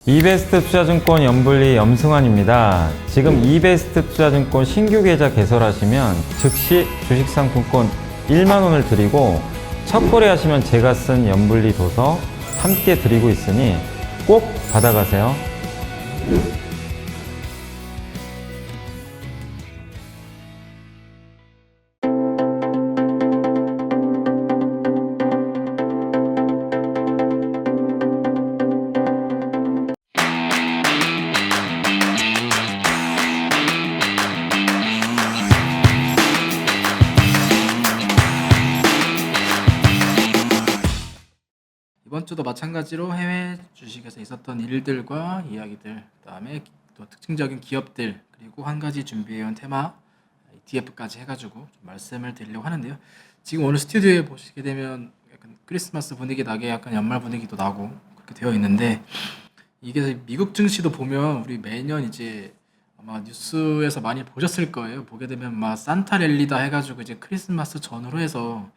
이베스트 투자증권 연불리 염승환입니다. 지금 이베스트 투자증권 신규 계좌 개설하시면 즉시 주식상품권 1만 원을 드리고 첫 거래하시면 제가 쓴 연불리 도서 함께 드리고 있으니 꼭 받아가세요. 이번 주도 마찬가지로 해외 주식에서 있었던 일들과 이야기들, 그다음에 또 특징적인 기업들, 그리고 한 가지 준비해온 테마 ETF까지 해가지고 좀 말씀을 드리려고 하는데요. 지금 오늘 스튜디오에 보시게 되면 약간 크리스마스 분위기 나게 약간 연말 분위기도 나고 그렇게 되어 있는데, 이게 미국 증시도 보면 우리 매년 이제 아마 뉴스에서 많이 보셨을 거예요. 보게 되면 막 산타 랠리다 해가지고 이제 크리스마스 전후로 해서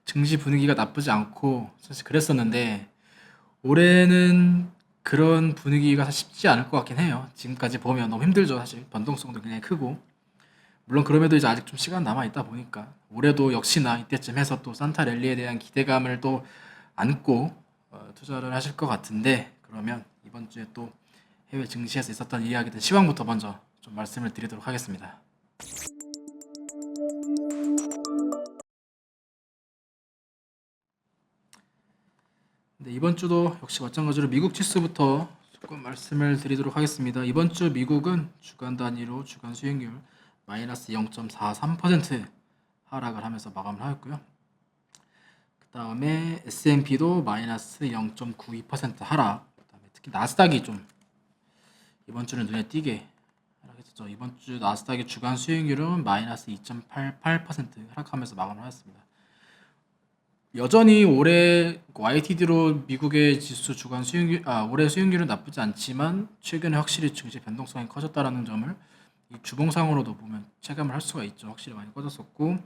증시 분위기가 나쁘지 않고 사실 그랬었는데, 올해는 그런 분위기가 쉽지 않을 것 같긴 해요. 지금까지 보면 너무 힘들죠. 사실 변동성도 굉장히 크고, 물론 그럼에도 이제 아직 좀 시간 남아 있다 보니까 올해도 역시나 이때쯤 해서 또 산타 랠리에 대한 기대감을 또 안고 투자를 하실 것 같은데, 그러면 이번 주에 또 해외 증시에서 있었던 이야기들 시황부터 먼저 좀 말씀을 드리도록 하겠습니다. 근데 이번 주도 역시 마찬가지로 미국 지수부터 조금 말씀을 드리도록 하겠습니다. 이번 주 미국은 주간 단위로 주간 수익률 마이너스 0.43% 하락을 하면서 마감을 하였고요. 그 다음에 S&P도 마이너스 0.92% 하락. 그다음에 특히 나스닥이 좀 이번 주는 눈에 띄게 하락했죠. 이번 주 나스닥의 주간 수익률은 마이너스 2.88% 하락하면서 마감을 하였습니다. 여전히 올해 YTD로 미국의 지수 주간 수익률, 올해 수익률은 나쁘지 않지만 최근에 확실히 증시 변동성이 커졌다라는 점을 이 주봉상으로도 보면 체감을 할 수가 있죠. 확실히 많이 꺼졌었고,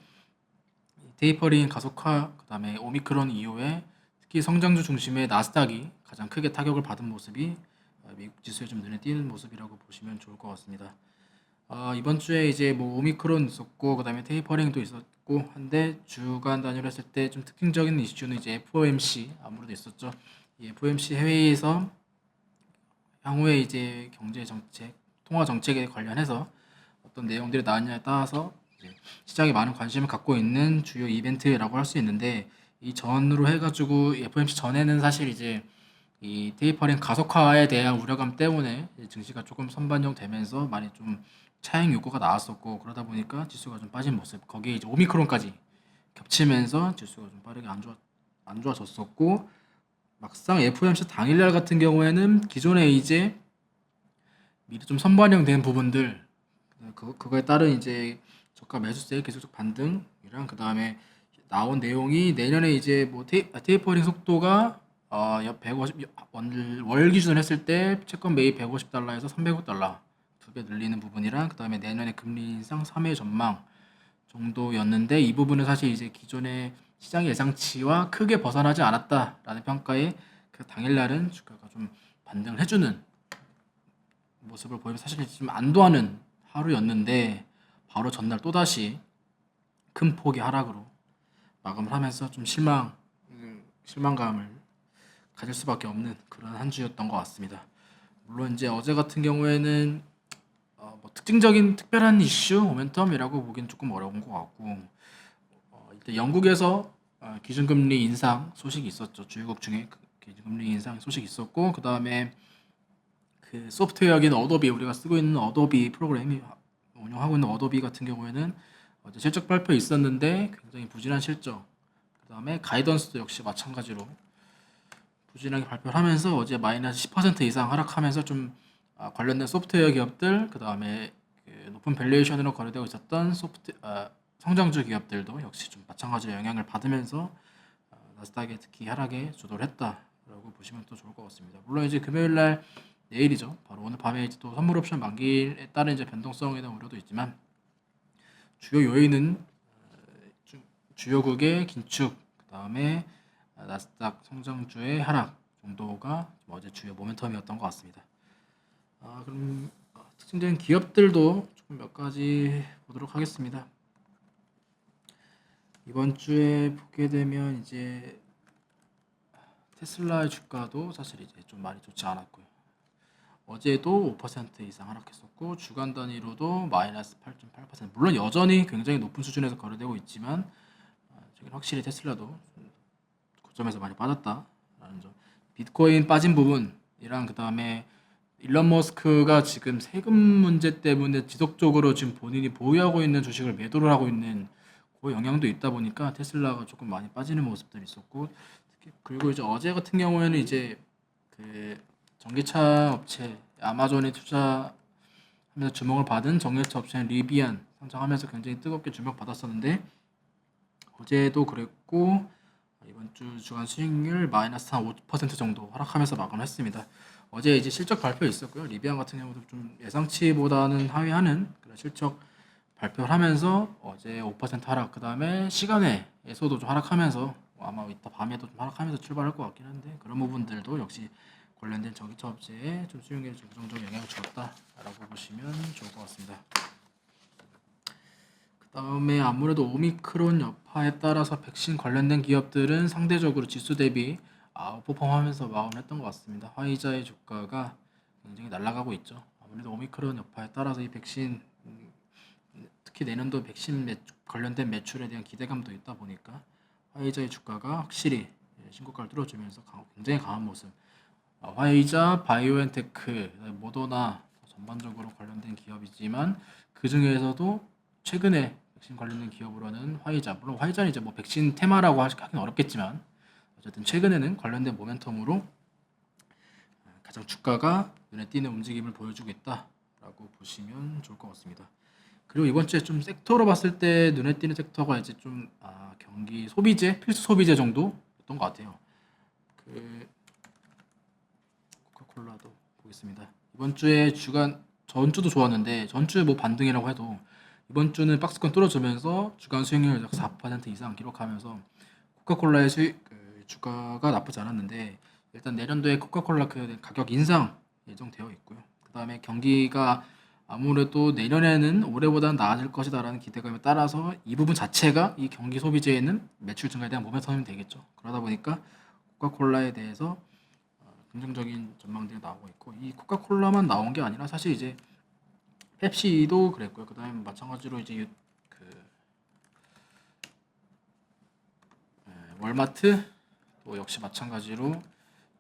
테이퍼링 가속화, 그다음에 오미크론 이후에 특히 성장주 중심의 나스닥이 가장 크게 타격을 받은 모습이 미국 지수에 좀 눈에 띄는 모습이라고 보시면 좋을 것 같습니다. 이번 주에 이제 뭐 오미크론 있었고, 그다음에 테이퍼링도 있었고 한데, 주간 단위로 했을 때 좀 특징적인 이슈는 이제 FOMC 아무래도 있었죠. 이 FOMC 회의에서 향후에 이제 경제 정책, 통화 정책에 관련해서 어떤 내용들이 나왔냐에 따라서 이제 시장에 많은 관심을 갖고 있는 주요 이벤트라고 할 수 있는데, 이 전으로 해가지고 FOMC 전에는 사실 이제 이 테이퍼링 가속화에 대한 우려감 때문에 증시가 조금 선반영되면서 많이 좀 차익 요구가 나왔었고, 그러다 보니까 지수가 좀 빠진 모습, 거기에 이제 오미크론까지 겹치면서 지수가 좀 빠르게 안 좋아졌었고, 막상 FOMC 당일날 같은 경우에는 기존에 이제 미리 좀 선반영된 부분들, 그거에 따른 이제 저가 매수세의 계속적 반등이랑, 그 다음에 나온 내용이 내년에 이제 뭐 테이퍼링 속도가 150, 월 기준으로 했을 때 채권 매입 150달러에서 300달러 두 배 늘리는 부분이랑, 그 다음에 내년에 금리 인상 3회 전망 정도였는데, 이 부분은 사실 이제 기존의 시장 예상치와 크게 벗어나지 않았다라는 평가에 그 당일날은 주가가 좀 반등을 해주는 모습을 보이면 사실 좀 안도하는 하루였는데, 바로 전날 또다시 큰 폭의 하락으로 마감을 하면서 좀 실망감을 가질 수밖에 없는 그런 한 주였던 것 같습니다. 물론 이제 어제 같은 경우에는 뭐 특징적인 특별한 이슈, 모멘텀이라고 보기는 조금 어려운 것 같고, 일단 영국에서 기준금리 인상 소식이 있었죠. 주요국 중에 기준금리 인상 소식이 있었고, 그 다음에 그 소프트웨어인 어도비, 우리가 쓰고 있는 어도비 프로그램이 운영하고 있는 어도비 같은 경우에는 어제 실적 발표 있었는데 굉장히 부진한 실적, 그 다음에 가이던스도 역시 마찬가지로 부진하게 발표를 하면서 어제 마이너스 10% 이상 하락하면서 좀 관련된 소프트웨어 기업들, 그 다음에 그 높은 밸류에이션으로 거래되고 있었던 성장주 기업들도 역시 좀 마찬가지로 영향을 받으면서 나스닥에 특히 하락에 주도를 했다라고 보시면 또 좋을 것 같습니다. 물론 이제 금요일 날, 내일이죠. 바로 오늘 밤에 이제 또 선물 옵션 만기에 따른 이제 변동성에 대한 우려도 있지만, 주요 요인은 주요국의 긴축, 그 다음에 나스닥 성장주의 하락 정도가 어제 주요 모멘텀이었던 것 같습니다. 그럼 특징적인 기업들도 조금 몇 가지 보도록 하겠습니다. 이번 주에 보게 되면 이제 테슬라의 주가도 사실 이제 좀 많이 좋지 않았고요. 어제도 5% 이상 하락했었고 주간 단위로도 마이너스 8.8%. 물론 여전히 굉장히 높은 수준에서 거래되고 있지만 지금 확실히 테슬라도 고점에서 많이 빠졌다라는 점. 비트코인 빠진 부분이랑 그 다음에 일론 머스크가 지금 세금 문제 때문에 지속적으로 지금 본인이 보유하고 있는 주식을 매도를 하고 있는 그 영향도 있다 보니까 테슬라가 조금 많이 빠지는 모습들이 있었고 그리고 이제 어제 같은 경우에는 이제 그 전기차 업체 아마존에 투자하면서 주목을 받은 전기차 업체인 리비안 상장하면서 굉장히 뜨겁게 주목받았었는데 어제도 그랬고 이번 주 주간 수익률 마이너스 한 5% 정도 하락하면서 마감을 했습니다. 어제 이제 실적 발표 있었고요. 리비안 같은 경우도 좀 예상치보다는 하회하는 그런 실적 발표를 하면서 어제 5% 하락, 그 다음에 시간외에서도 좀 하락하면서 아마 이따 밤에도 좀 하락하면서 출발할 것 같긴 한데 그런 부분들도 역시 관련된 전기차 업체에 좀 수익률에 좀 부정적인 영향을 주었다라고 보시면 좋을 것 같습니다. 그 다음에 아무래도 오미크론 여파에 따라서 백신 관련된 기업들은 상대적으로 지수 대비 아웃퍼폼하면서 마감했던 것 같습니다. 화이자의 주가가 굉장히 날아가고 있죠. 아무래도 오미크론 여파에 따라서 이 백신 특히 내년도 백신 관련된 매출에 대한 기대감도 있다 보니까 화이자의 주가가 확실히 신고가를 뚫어주면서 굉장히 강한 모습. 화이자, 바이오엔테크, 모더나 전반적으로 관련된 기업이지만 그 중에서도 최근에 백신 관련된 기업으로는 화이자, 물론 화이자는 이제 뭐 백신 테마라고 하긴 어렵겠지만 어쨌든 최근에는 관련된 모멘텀으로 가장 주가가 눈에 띄는 움직임을 보여주고 있다라고 보시면 좋을 것 같습니다. 그리고 이번 주에 좀 섹터로 봤을 때 눈에 띄는 섹터가 이제 좀 경기 소비재, 필수 소비재 정도였던 것 같아요. 그 코카콜라도 보겠습니다. 이번 주에 주간 전주도 좋았는데 전주에 뭐 반등이라고 해도 이번 주는 박스권 뚫어주면서 주간 수익률 약 4% 이상 기록하면서 코카콜라의 주가가 나쁘지 않았는데 일단 내년도에 코카콜라 그 가격 인상 예정되어 있고요. 그 다음에 경기가 아무래도 내년에는 올해보다는 나아질 것이다라는 기대감에 따라서 이 부분 자체가 이 경기 소비재에는 매출 증가에 대한 모멘텀이 되겠죠. 그러다 보니까 코카콜라에 대해서 긍정적인 전망들이 나오고 있고 이 코카콜라만 나온 게 아니라 사실 이제 펩시도 그랬고요. 그 다음에 마찬가지로 이제 월마트 또 역시 마찬가지로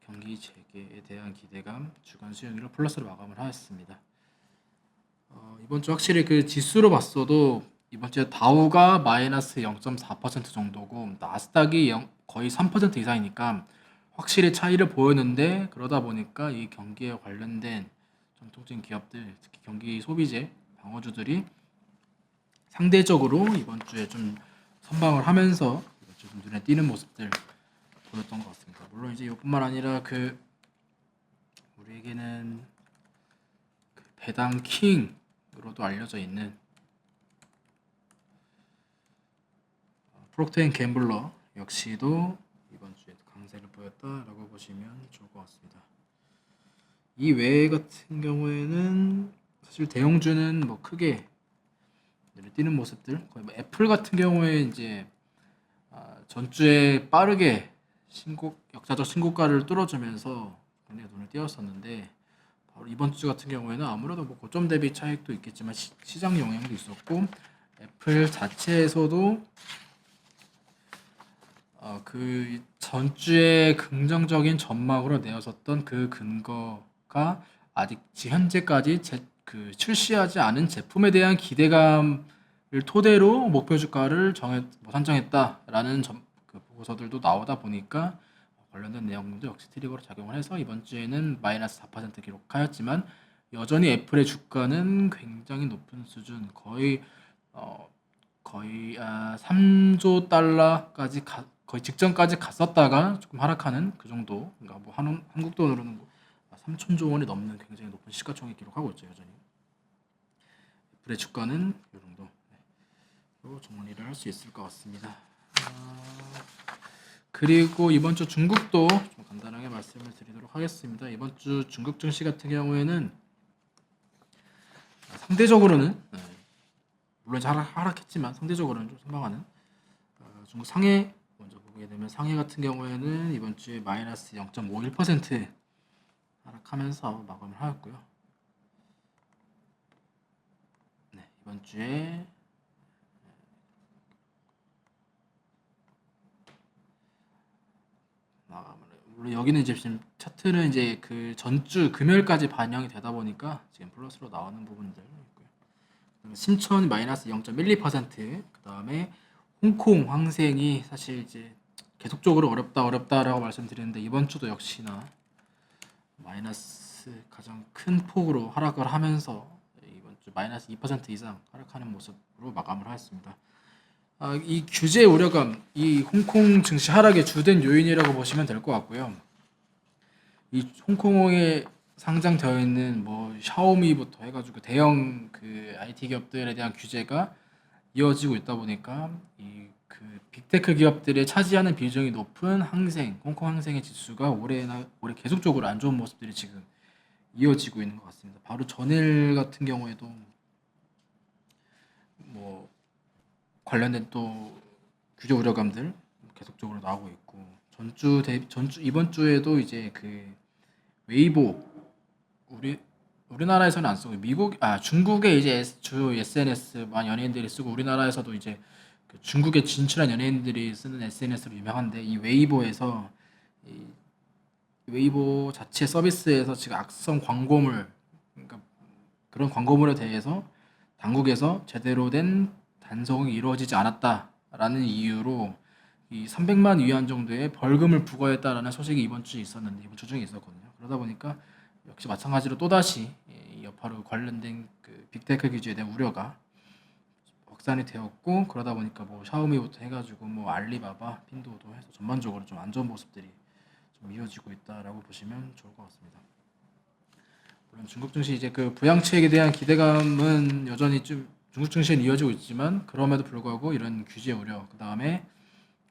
경기 재개에 대한 기대감 주간 수익률을 플러스로 마감을 하였습니다. 이번 주 확실히 그 지수로 봤어도 이번 주에 다우가 마이너스 0.4% 정도고 나스닥이 거의 3% 이상이니까 확실히 차이를 보였는데 그러다 보니까 이 경기에 관련된 전통적인 기업들 특히 경기 소비재 방어주들이 상대적으로 이번 주에 좀 선방을 하면서 좀 눈에 띄는 모습들 보였던 것 같습니다. 물론 이제 이뿐만 아니라 우리에게는 배당 킹으로도 알려져 있는 프록터 앤 갬블러 역시도 이번 주에 강세를 보였다라고 보시면 좋을 것 같습니다. 이 외 같은 경우에는 사실 대형주는 뭐 크게 눈에 띄는 모습들 거의 뭐 애플 같은 경우에 이제 전주에 빠르게 역사적 신고가를 뚫어주면서 굉장히 눈을 띄웠었는데 바로 이번 주 같은 경우에는 아무래도 뭐 고점 대비 차익도 있겠지만 시장 영향도 있었고 애플 자체에서도 그 전주에 긍정적인 전망으로 내었었던 그 근거가 아직 현재까지 출시하지 않은 제품에 대한 기대감을 토대로 목표 주가를 산정했다라는 그 보고서들도 나오다 보니까 관련된 내용도 역시 트리거로 작용을 해서 이번 주에는 마이너스 4% 기록하였지만 여전히 애플의 주가는 굉장히 높은 수준 거의 3조 달러까지 거의 직전까지 갔었다가 조금 하락하는 그 정도 그러니까 뭐 한국 돈으로는 3천조 원이 넘는 굉장히 높은 시가총액 기록하고 있죠 여전히. 애플의 주가는 이 정도 정리를 할 수 있을 것 같습니다. 그리고 이번 주 중국도 좀 간단하게 말씀을 드리도록 하겠습니다. 이번 주 중국 증시 같은 경우에는 상대적으로는 물론 하락했지만 상대적으로는 좀 선방하는 중국 상해 먼저 보게 되면 상해 같은 경우에는 이번 주에 마이너스 0.51% 하락하면서 마감을 하였고요. 네, 이번 주에 물론 여기는 이제 지금 차트는 이제 그 전주 금요일까지 반영이 되다 보니까 지금 플러스로 나오는 부분들 있고요. 그다음에 심천 마이너스 0.12%, 그다음에 홍콩 황생이 사실 이제 계속적으로 어렵다라고 말씀드렸는데 이번 주도 역시나 마이너스 가장 큰 폭으로 하락을 하면서 이번 주 마이너스 2% 이상 하락하는 모습으로 마감을 하였습니다. 이 규제 우려감, 이 홍콩 증시 하락의 주된 요인이라고 보시면 될 것 같고요. 이 홍콩에 상장되어 있는 뭐 샤오미부터 해가지고 대형 그 IT 기업들에 대한 규제가 이어지고 있다 보니까 이 그 빅테크 기업들의 차지하는 비중이 높은 홍콩 항생의 지수가 올해 계속적으로 안 좋은 모습들이 지금 이어지고 있는 것 같습니다. 바로 전일 같은 경우에도 뭐 관련된 또 규제 우려감들 계속적으로 나오고 있고 전주 이번 주에도 이제 그 웨이보 우리나라에서는 안 쓰고 중국의 이제 주 SNS만 연예인들이 쓰고 우리나라에서도 이제 그 중국에 진출한 연예인들이 쓰는 SNS로 유명한데 이 웨이보에서 이 웨이보 자체 서비스에서 지금 악성 광고물 그러니까 그런 광고물에 대해서 당국에서 제대로 된 단속이 이루어지지 않았다라는 이유로 이 300만 위안 정도의 벌금을 부과했다라는 소식이 이번 주에 있었거든요. 그러다 보니까 역시 마찬가지로 또다시 이 여파로 관련된 그 빅테크 규제에 대한 우려가 확산이 되었고 그러다 보니까 뭐 샤오미부터 해가지고 뭐 알리바바, 핀도도 해서 전반적으로 좀 안 좋은 모습들이 좀 이어지고 있다라고 보시면 좋을 것 같습니다. 물론 중국 증시 이제 그 부양책에 대한 기대감은 여전히 좀 중국 증시는 이어지고 있지만 그럼에도 불구하고 이런 규제 우려, 그 다음에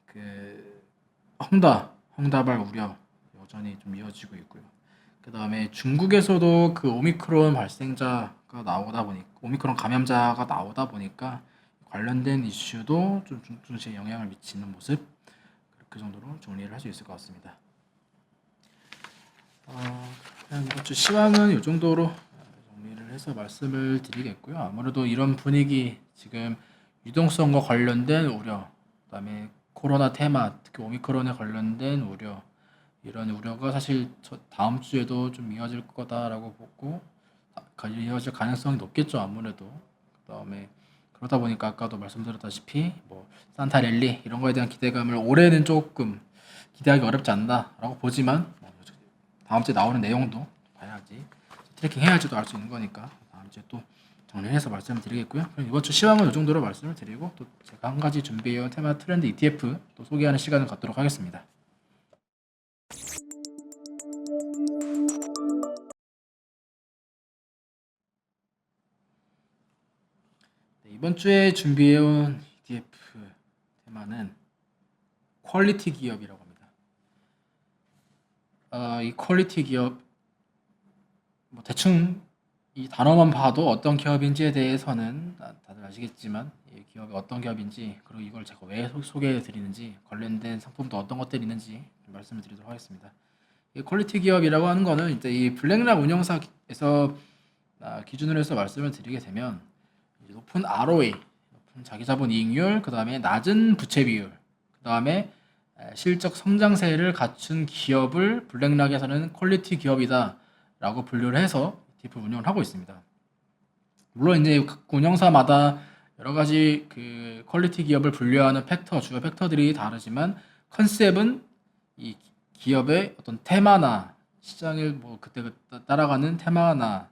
그 헝다발 우려 여전히 좀 이어지고 있고요. 그 다음에 중국에서도 그 오미크론 발생자가 나오다 보니까 오미크론 감염자가 나오다 보니까 관련된 이슈도 좀 중국 증시에 영향을 미치는 모습 그 정도로 정리를 할 수 있을 것 같습니다. 그냥 이번 주 시황은 이 정도로 정리를 해서 말씀을 드리겠고요. 아무래도 이런 분위기 지금 유동성과 관련된 우려, 그다음에 코로나 테마, 특히 오미크론에 관련된 우려, 이런 우려가 사실 다음 주에도 좀 이어질 거다라고 보고 이어질 가능성이 높겠죠. 아무래도 그다음에 그러다 보니까 아까도 말씀드렸다시피 뭐 산타 랠리 이런 거에 대한 기대감을 올해는 조금 기대하기 어렵지 않나라고 보지만 다음 주에 나오는 내용도 봐야지 트래킹 해야지도 알 수 있는 거니까 다음 주에 또 정리해서 말씀을 드리겠고요. 그럼 이번 주 시황은 이 정도로 말씀을 드리고 또 제가 한 가지 준비해온 테마 트렌드 ETF 또 소개하는 시간을 갖도록 하겠습니다. 네, 이번 주에 준비해온 ETF 테마는 퀄리티 기업이라고 합니다. 이 퀄리티 기업 뭐 대충 이 단어만 봐도 어떤 기업인지에 대해서는 다들 아시겠지만 이 기업이 어떤 기업인지 그리고 이걸 제가 왜 소개해 드리는지 관련된 상품도 어떤 것들이 있는지 말씀을 드리도록 하겠습니다. 이 퀄리티 기업이라고 하는 거는 이제 이 블랙락 운영사에서 기준으로 해서 말씀을 드리게 되면 높은 ROA, 높은 자기자본 이익률, 그 다음에 낮은 부채 비율, 그 다음에 실적 성장세를 갖춘 기업을 블랙락에서는 퀄리티 기업이다라고 분류를 해서 ETF 운영을 하고 있습니다. 물론 이제 각 운영사마다 여러 가지 그 퀄리티 기업을 분류하는 주요 팩터들이 다르지만 컨셉은 이 기업의 어떤 테마나 시장을 뭐 그때 따라가는 테마나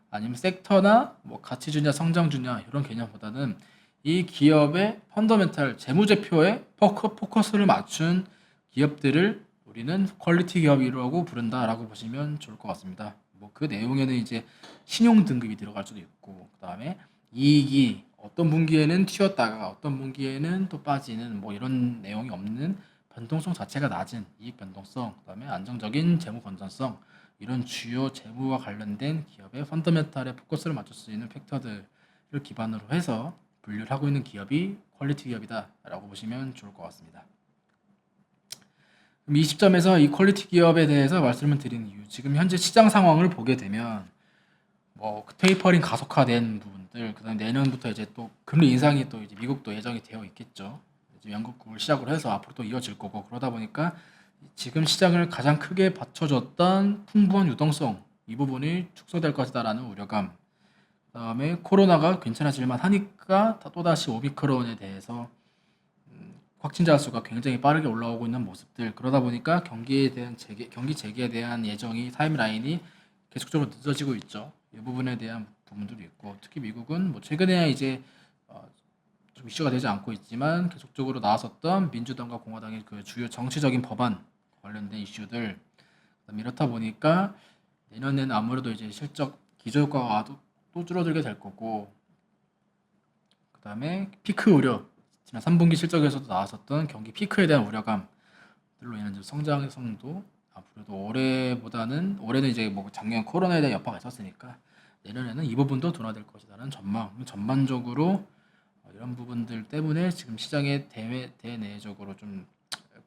아니면 섹터나 뭐 가치주냐 성장주냐 이런 개념보다는 이 기업의 펀더멘탈 재무제표에 포커스를 맞춘 기업들을 우리는 퀄리티 기업이라고 부른다라고 보시면 좋을 것 같습니다. 뭐 그 내용에는 이제 신용 등급이 들어갈 수도 있고 그다음에 이익이 어떤 분기에는 튀었다가 어떤 분기에는 또 빠지는 뭐 이런 내용이 없는 변동성 자체가 낮은 이익 변동성, 그다음에 안정적인 재무 건전성 이런 주요 재무와 관련된 기업의 펀더멘탈에 포커스를 맞출 수 있는 팩터들을 기반으로 해서 분류를 하고 있는 기업이 퀄리티 기업이다라고 보시면 좋을 것 같습니다. 그럼 이 시점에서 이 퀄리티 기업에 대해서 말씀을 드리는 이유, 지금 현재 시장 상황을 보게 되면 뭐 테이퍼링 가속화된 부분들, 그다음에 내년부터 이제 또 금리 인상이 또 이제 미국도 예정이 되어 있겠죠. 이제 영국을 시작으로 해서 앞으로 또 이어질 거고, 그러다 보니까 지금 시장을 가장 크게 받쳐줬던 풍부한 유동성, 이 부분이 축소될 것이다라는 우려감. 그다음에 코로나가 괜찮아질만 하니까 또다시 오미크론에 대해서 확진자 수가 굉장히 빠르게 올라오고 있는 모습들. 그러다 보니까 경기 재개에 대한 예정이 타임라인이 계속적으로 늦어지고 있죠. 이 부분에 대한 부분들이 있고, 특히 미국은 뭐 최근에야 이제 좀 이슈가 되지 않고 있지만 계속적으로 나왔었던 민주당과 공화당의 그 주요 정치적인 법안 관련된 이슈들, 그다음에 이렇다 보니까 내년에는 아무래도 이제 실적 기저효과가 또 줄어들게 될 거고, 그다음에 피크 우려, 지난 3분기 실적에서도 나왔었던 경기 피크에 대한 우려감들로 인한 좀 성장성도 앞으로도 올해는 이제 뭐 작년 코로나에 대한 여파가 있었으니까 내년에는 이 부분도 둔화될 것이라는 전망. 전반적으로 이런 부분들 때문에 지금 시장의 대내적으로 좀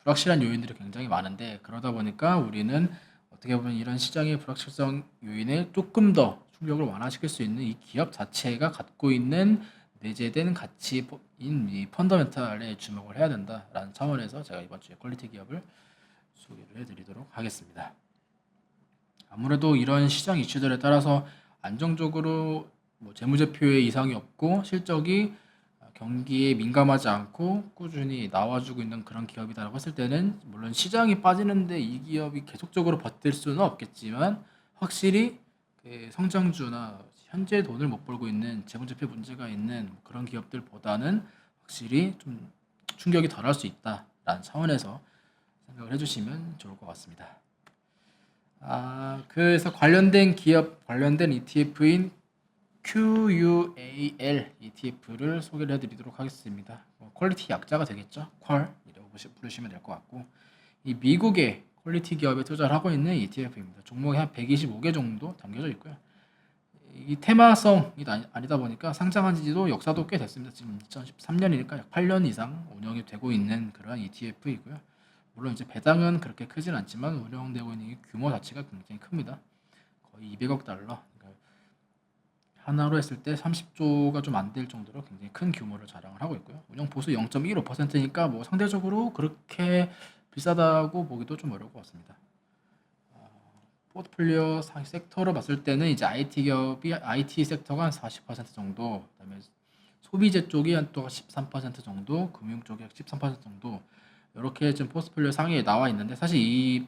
불확실한 요인들이 굉장히 많은데, 그러다 보니까 우리는 어떻게 보면 이런 시장의 불확실성 요인에 조금 더 충격을 완화시킬 수 있는 이 기업 자체가 갖고 있는 내재된 가치인 이 펀더멘탈에 주목을 해야 된다라는 차원에서 제가 이번 주에 퀄리티 기업을 소개를 해드리도록 하겠습니다. 아무래도 이런 시장 이슈들에 따라서 안정적으로 뭐 재무제표에 이상이 없고 실적이 경기에 민감하지 않고 꾸준히 나와주고 있는 그런 기업이다라고 했을 때는, 물론 시장이 빠지는데 이 기업이 계속적으로 버틸 수는 없겠지만 확실히 그 성장주나 현재 돈을 못 벌고 있는 재무제표 문제가 있는 그런 기업들보다는 확실히 좀 충격이 덜할 수 있다라는 차원에서 생각을 해주시면 좋을 것 같습니다. 그래서 관련된 기업 관련된 ETF인 QUAL ETF를 소개를 해드리도록 하겠습니다. 퀄리티 약자가 되겠죠. 퀄이라고 부르시면 될 것 같고, 이 미국의 퀄리티 기업에 투자를 하고 있는 ETF입니다. 종목이 한 125개 정도 담겨져 있고요. 이 테마성이 아니다 보니까 상장한 지도 역사도 꽤 됐습니다. 지금 2013년이니까 약 8년 이상 운영이 되고 있는 그런 ETF이고요. 물론 이제 배당은 그렇게 크진 않지만 운영되고 있는 이 규모 자체가 굉장히 큽니다. 거의 200억 달러. 그러니까 하나로 했을 때 30조가 좀 안 될 정도로 굉장히 큰 규모를 자랑을 하고 있고요. 운영 보수 0.15%니까 뭐 상대적으로 그렇게 비싸다고 보기도 좀 어려울 것 같습니다. 포트폴리오 섹터로 봤을 때는 이제 IT 섹터가 한 40% 정도, 그다음에 소비재 쪽이 한 또 13% 정도, 금융 쪽이 13% 정도, 이렇게 지금 포트폴리오 상위에 나와 있는데, 사실 이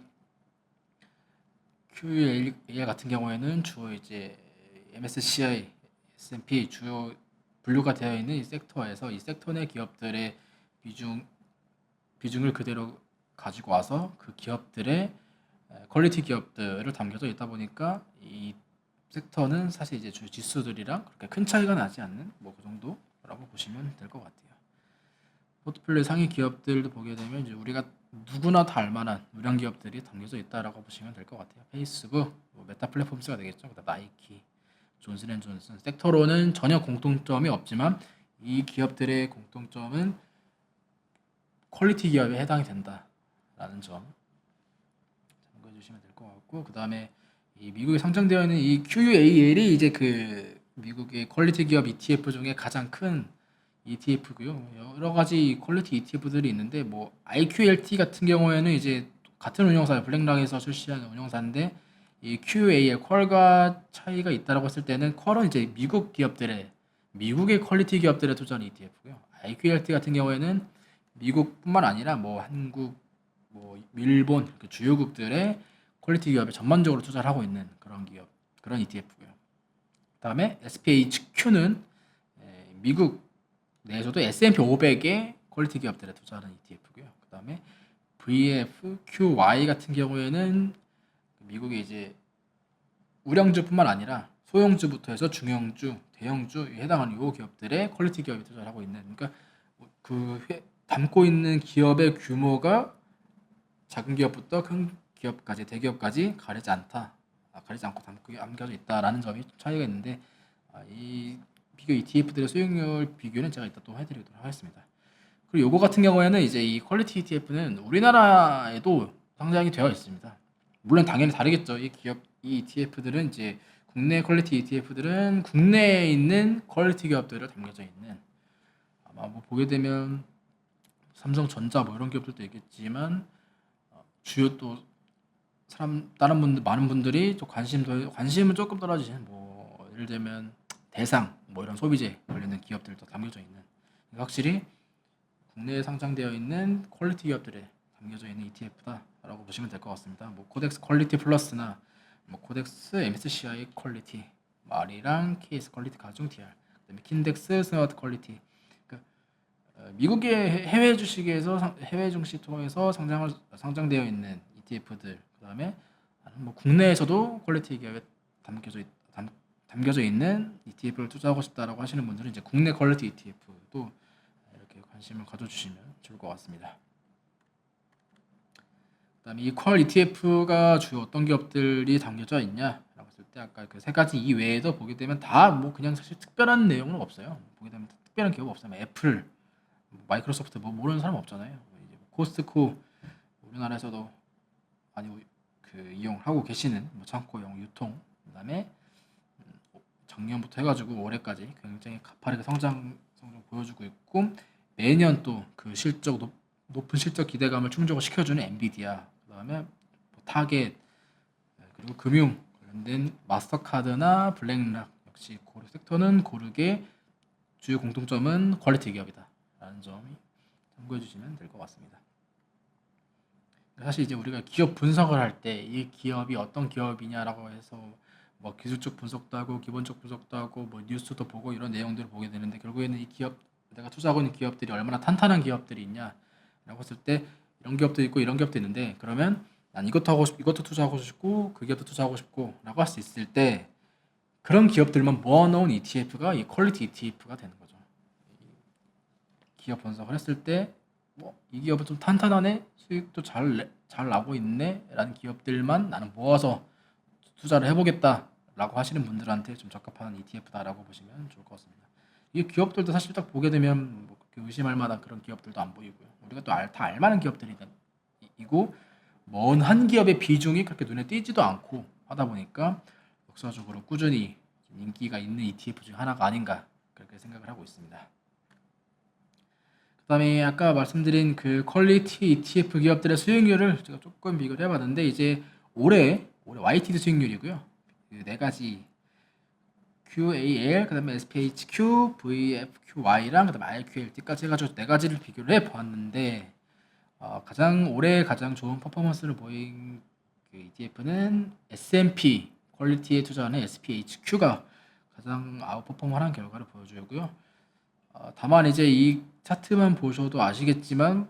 QAL 같은 경우에는 주로 이제 MSCI, S&P 주요 분류가 되어 있는 이 섹터에서 이 섹터 내 기업들의 비중을 그대로 가지고 와서 그 기업들의 퀄리티 기업들을 담겨져 있다 보니까 이 섹터는 사실 이제 주 지수들이랑 그렇게 큰 차이가 나지 않는 뭐 그 정도라고 보시면 될 것 같아요. 포트폴리오 상위 기업들도 보게 되면 이제 우리가 누구나 다 알만한 유량 기업들이 담겨져 있다라고 보시면 될 것 같아요. 페이스북, 뭐 메타 플랫폼스가 되겠죠. 그다음 나이키, 존슨앤존슨. 섹터로는 전혀 공통점이 없지만 이 기업들의 공통점은 퀄리티 기업에 해당이 된다라는 점 참고해 주시면 될 것 같고, 그 다음에 이 미국에 상장되어 있는 이 QUAL이 이제 그 미국의 퀄리티 기업 ETF 중에 가장 큰 ETF고요. 여러 가지 퀄리티 ETF들이 있는데, 뭐 IQLT 같은 경우에는 이제 같은 운영사 블랙락에서 출시한 운영사인데, 이 QAL 퀄과 차이가 있다라고 했을 때는 퀄은 이제 미국의 퀄리티 기업들에 투자하는 ETF고요. IQLT 같은 경우에는 미국뿐만 아니라 뭐 한국, 뭐 일본 그 주요국들의 퀄리티 기업에 전반적으로 투자를 하고 있는 그런 ETF고요. 그다음에 SPHQ는 미국 내에서도 S&P 500의 퀄리티 기업들에 투자하는 ETF고요. 그다음에 VFQY 같은 경우에는 미국의 이제 우량주뿐만 아니라 소형주부터 해서 중형주, 대형주에 해당하는 요 기업들의 퀄리티 기업에 투자를 하고 있는, 그러니까 담고 있는 기업의 규모가 작은 기업부터 큰 기업까지, 대기업까지 가리지 않다. 가리지 않고 담겨져 있다라는 점이 좀 차이가 있는데 이 비교 ETF들의 수익률 비교는 제가 이따 또 해드리도록 하겠습니다. 그리고 요거 같은 경우에는 이제 이 퀄리티 ETF는 우리나라에도 상장이 되어 있습니다. 물론 당연히 다르겠죠. 이 ETF들은 이제 국내 퀄리티 ETF들은 국내에 있는 퀄리티 기업들을 담겨져 있는 아마 뭐 보게 되면 삼성전자 뭐 이런 기업들도 있겠지만 주요 또 다른 분들 많은 분들이 좀 관심은 조금 떨어지는 뭐 예를 들면 대상 뭐 이런 소비재 관련된 기업들도 담겨져 있는 확실히 국내에 상장되어 있는 퀄리티 기업들에 담겨져 있는 ETF다라고 보시면 될 것 같습니다. 뭐 코덱스 퀄리티 플러스나 뭐 코덱스 MSCI 퀄리티, 말이랑 KS 퀄리티 가중 TR, 그다음에 킨덱스 스마트 퀄리티. 그러니까 미국의 해외 주식에서 해외 증시 통해서 상장되어 있는 ETF들, 그다음에 뭐 국내에서도 퀄리티 기업에 담겨져 있는 ETF를 투자하고 싶다라고 하시는 분들은 이제 국내 퀄리티 ETF도 이렇게 관심을 가져주시면 좋을 것 같습니다. 그다음에 이 퀄 ETF가 주요 어떤 기업들이 담겨져 있냐라고 했을 때 아까 그 세 가지 이외에도 보게 되면 다 뭐 그냥 사실 특별한 내용은 없어요. 보게 되면 특별한 기업 없어요. 애플, 마이크로소프트 뭐 모르는 사람 없잖아요. 이제 코스트코 우리나라에서도 많이 그 이용하고 계시는 뭐 창고용 유통, 그다음에 작년부터 해가지고 올해까지 굉장히 가파르게 성장 보여주고 있고 매년 또 그 높은 실적 기대감을 충족을 시켜주는 엔비디아, 그다음에 뭐 타겟, 그리고 금융 관련된 마스터카드나 블랙락 역시 고르 섹터는 고르게 주요 공통점은 퀄리티 기업이다라는 점이 참고해 주시면 될 것 같습니다. 사실 이제 우리가 기업 분석을 할 때 이 기업이 어떤 기업이냐라고 해서 뭐 기술적 분석도 하고 기본적 분석도 하고 뭐 뉴스도 보고 이런 내용들을 보게 되는데 결국에는 이 기업 내가 투자하고 있는 기업들이 얼마나 탄탄한 기업들이 있냐라고 했을 때 이런 기업도 있고 이런 기업도 있는데 그러면 난 이것도 투자하고 싶고 그 기업도 투자하고 싶고라고 할 수 있을 때 그런 기업들만 모아놓은 ETF가 이 퀄리티 ETF가 되는 거죠. 기업 분석을 했을 때 뭐 이 기업은 좀 탄탄하네, 수익도 잘 나고 있네라는 기업들만 나는 모아서 투자를 해보겠다라고 하시는 분들한테 좀 적합한 ETF다라고 보시면 좋을 것 같습니다. 이 기업들도 사실 딱 보게 되면 뭐 그렇게 의심할 만한 그런 기업들도 안 보이고요. 우리가 또 다 알만한 기업들이고 먼 한 기업의 비중이 그렇게 눈에 띄지도 않고 하다 보니까 역사적으로 꾸준히 인기가 있는 ETF 중 하나가 아닌가 그렇게 생각을 하고 있습니다. 그다음에 아까 말씀드린 그 퀄리티 ETF 기업들의 수익률을 제가 조금 비교를 해봤는데 이제 올해 YTD 수익률이고요. 그 네 가지 QAL, 그다음에 SPHQ, VFQY랑 그다음에 RQLT까지 해가지고 네 가지를 비교를 해보았는데 올해 가장 좋은 퍼포먼스를 보인 그 ETF는 S&P 퀄리티에 투자하는 SPHQ가 가장 아웃퍼폼하는 결과를 보여주고요. 다만 이제 이 차트만 보셔도 아시겠지만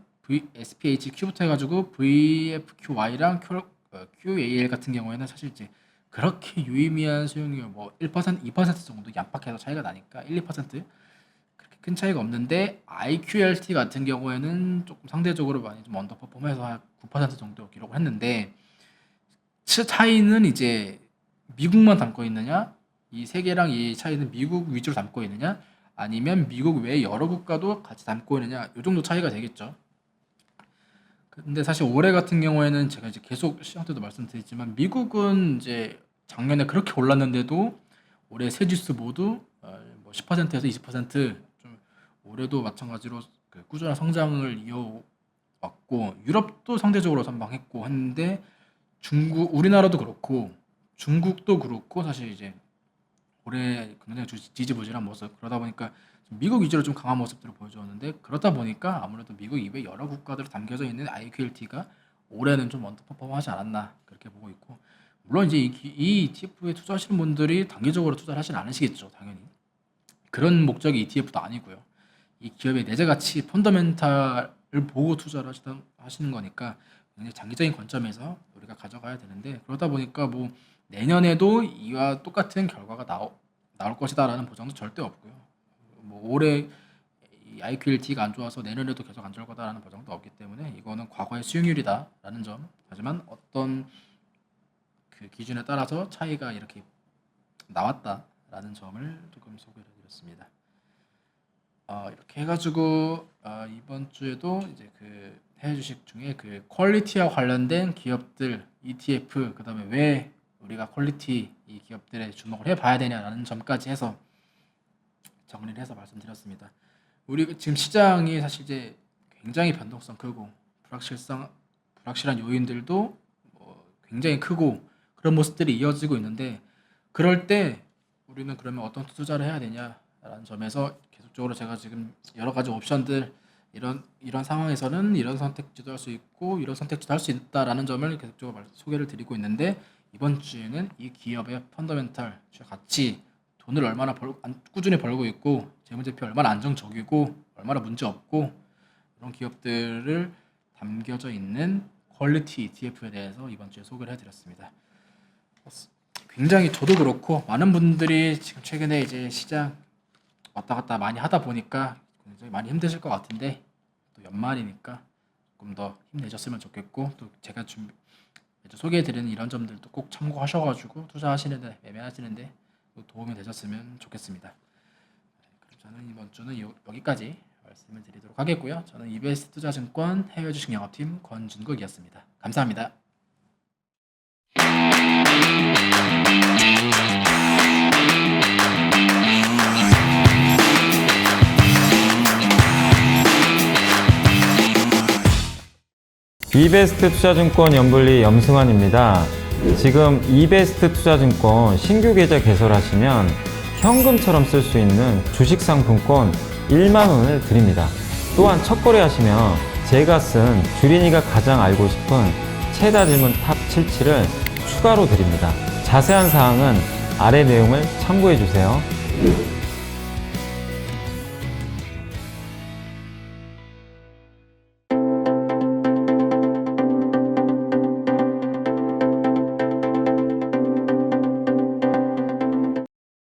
SPHQ부터 해가지고 VFQY랑 QAL 같은 경우에는 사실 이제 그렇게 유의미한 수익률 뭐 1%, 2% 정도 약박해서 차이가 나니까 1, 2% 그렇게 큰 차이가 없는데 IQLT 같은 경우에는 조금 상대적으로 많이 좀 언더퍼폼해서 한 9% 정도 기록을 했는데 차이는 이제 미국만 담고 있느냐, 이 세 개랑 이 차이는 미국 위주로 담고 있느냐, 아니면 미국 외 여러 국가도 같이 담고 있느냐, 이 정도 차이가 되겠죠. 근데 사실 올해 같은 경우에는 제가 이제 계속 시장 때도 말씀드렸지만 미국은 이제 작년에 그렇게 올랐는데도 올해 세 지수 모두 뭐 10%에서 20%좀 올해도 마찬가지로 그 꾸준한 성장을 이어왔고 유럽도 상대적으로 선방했고 했는데 우리나라도 그렇고 중국도 그렇고 사실 이제 올해 굉장히 지지부진한 모습, 그러다 보니까 미국 위주로 좀 강한 모습들을 보여줬는데 그러다 보니까 아무래도 미국 이외 여러 국가들이 담겨져 있는 IQLT가 올해는 좀 언더퍼폼하지 않았나 그렇게 보고 있고, 물론 이제 이 ETF에 투자하시는 분들이 단기적으로 투자를 하진 않으시겠죠. 당연히 그런 목적이 ETF도 아니고요. 이 기업의 내재 가치 펀더멘탈을 보고 투자를 하시는 거니까 굉장히 장기적인 관점에서 우리가 가져가야 되는데, 그러다 보니까 뭐 내년에도 이와 똑같은 결과가 나올 것이다라는 보장도 절대 없고요. 뭐 올해 IQLT가 안 좋아서 내년에도 계속 안 좋을 거다라는 보장도 없기 때문에 이거는 과거의 수익률이다라는 점. 하지만 어떤 그 기준에 따라서 차이가 이렇게 나왔다라는 점을 조금 소개를 드렸습니다. 이렇게 해가지고 이번 주에도 이제 그 해외 주식 중에 그 퀄리티와 관련된 기업들 ETF, 그다음에 왜 우리가 퀄리티 이 기업들에 주목을 해봐야 되냐라는 점까지 해서 정리를 해서 말씀드렸습니다. 우리 지금 시장이 사실 이제 굉장히 변동성 크고 불확실한 요인들도 굉장히 크고 그런 모습들이 이어지고 있는데, 그럴 때 우리는 그러면 어떤 투자를 해야 되냐라는 점에서 계속적으로 제가 지금 여러 가지 옵션들, 이런 상황에서는 이런 선택지도 할 수 있고 이런 선택지도 할 수 있다라는 점을 계속적으로 소개를 드리고 있는데, 이번 주에는 이 기업의 펀더멘탈 가치, 돈을 얼마나 꾸준히 벌고 있고 재무제표 얼마나 안정적이고 얼마나 문제 없고 이런 기업들을 담겨져 있는 퀄리티 ETF에 대해서 이번 주에 소개를 해드렸습니다. 굉장히 저도 그렇고 많은 분들이 지금 최근에 이제 시장 왔다 갔다 많이 하다 보니까 굉장히 많이 힘드실 것 같은데, 또 연말이니까 조금 더 힘내셨으면 좋겠고, 또 제가 소개해드리는 이런 점들도 꼭 참고하셔가지고 투자하시는데, 매매하시는데 도움이 되셨으면 좋겠습니다. 그럼 저는 이번 주는 여기까지 말씀을 드리도록 하겠고요. 저는 EBS 투자증권 해외 주식 영업팀 권준국이었습니다. 감사합니다. 이베스트 투자증권 연불리 염승환입니다. 지금 이베스트 투자증권 신규 계좌 개설하시면 현금처럼 쓸 수 있는 주식상품권 1만 원을 드립니다. 또한 첫 거래하시면 제가 쓴 주린이가 가장 알고 싶은 최다 질문 탑 77을 추가로 드립니다. 자세한 사항은 아래 내용을 참고해 주세요.